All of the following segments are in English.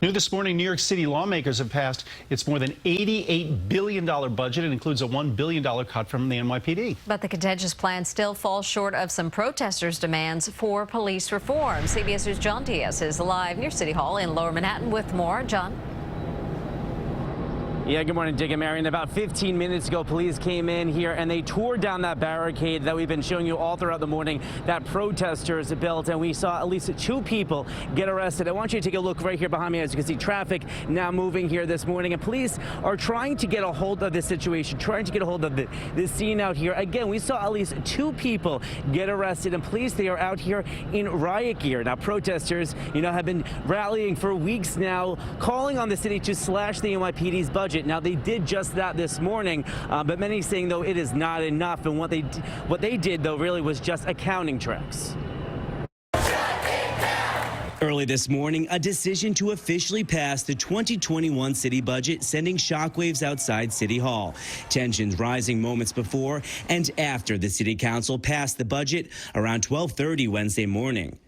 New this morning, New York City lawmakers have passed its more than $88 billion budget. It includes a $1 billion cut from the NYPD. But the contentious plan still falls short of some protesters' demands for police reform. CBS News' John Diaz is live near City Hall in Lower Manhattan with more. John. Yeah, good morning, Dick and Marion. About 15 minutes ago, police came in here and they tore down that barricade that we've been showing you all throughout the morning that protesters built, and we saw at least 2 people get arrested. I want you to take a look right here behind me. As you can see, traffic now moving here this morning, and police are trying to get a hold of this situation, trying to get a hold of the scene out here. Again, we saw at least 2 people get arrested, and police, they are out here in riot gear. Now, protesters, have been rallying for weeks now, calling on the city to slash the NYPD's budget. Now, they did just that this morning, but many saying, though, it is not enough. And what they did, though, really was just accounting tricks. Early this morning, a decision to officially pass the 2021 city budget, sending shockwaves outside City Hall. Tensions rising moments before and after the city council passed the budget around 12:30 Wednesday morning.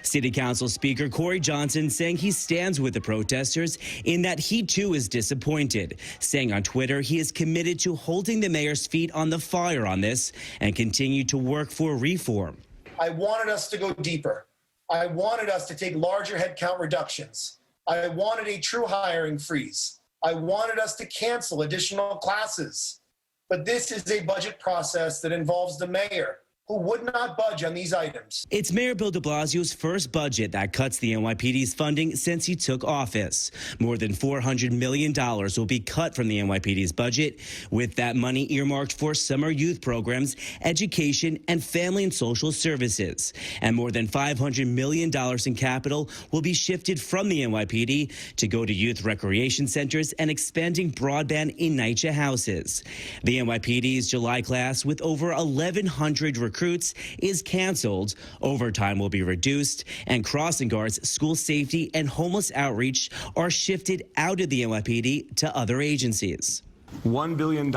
City Council Speaker Corey Johnson saying he stands with the protesters in that he too is disappointed, saying on Twitter he is committed to holding the mayor's feet on the fire on this and continue to work for reform. I wanted us to go deeper. I wanted us to take larger headcount reductions. I wanted a true hiring freeze. I wanted us to cancel additional classes. But this is a budget process that involves the mayor, who would not budge on these items. It's Mayor Bill de Blasio's first budget that cuts the NYPD's funding since he took office. More than $400 million will be cut from the NYPD's budget, with that money earmarked for summer youth programs, education, and family and social services. And more than $500 million in capital will be shifted from the NYPD to go to youth recreation centers and expanding broadband in NYCHA houses. The NYPD's July class, with over 1,100 recruits, is canceled. Overtime will be reduced, and crossing guards, school safety, and homeless outreach are shifted out of the NYPD to other agencies. $1 billion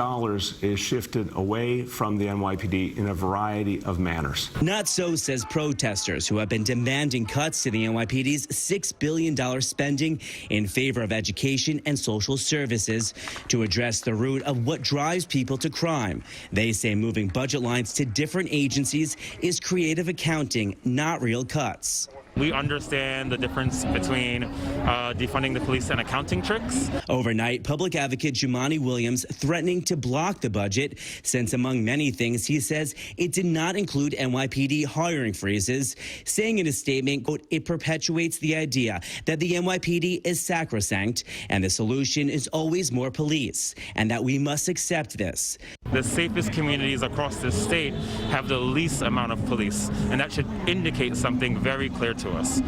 is shifted away from the NYPD in a variety of manners. Not so, says protesters who have been demanding cuts to the NYPD's $6 billion spending in favor of education and social services to address the root of what drives people to crime. They say moving budget lines to different agencies is creative accounting, not real cuts. We understand the difference between defunding the police and accounting tricks. Overnight, public advocate Jumaane Williams threatening to block the budget, since among many things he says it did not include NYPD hiring freezes, saying in a statement, quote, it perpetuates the idea that the NYPD is sacrosanct and the solution is always more police, and that we must accept this. The safest communities across the state have the least amount of police, and that should indicate something very clear to us,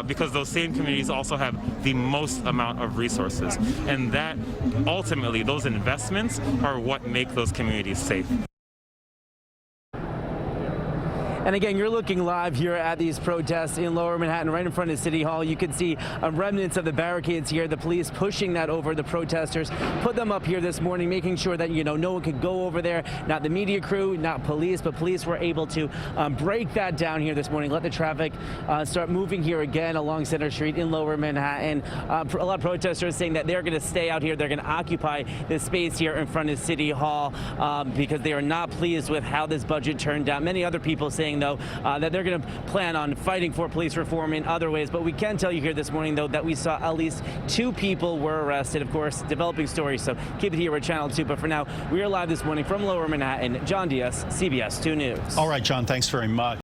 because those same communities also have the most amount of resources, and that ultimately those investments are what make those communities safe. And again, you're looking live here at these protests in Lower Manhattan, right in front of City Hall. You can see remnants of the barricades here, the police pushing that over. The protesters put them up here this morning, making sure that, no one could go over there. Not the media crew, not police, but police were able to break that down here this morning, let the traffic start moving here again along Center Street in Lower Manhattan. A lot of protesters saying that they're going to stay out here. They're going to occupy this space here in front of City Hall because they are not pleased with how this budget turned out. Many other people saying, though, that they're going to plan on fighting for police reform in other ways. But we can tell you here this morning, though, that we saw at least 2 people were arrested. Of course, developing stories, so keep it here at Channel 2. But for now, we are live this morning from Lower Manhattan. John Diaz, CBS 2 News. All right, John, thanks very much.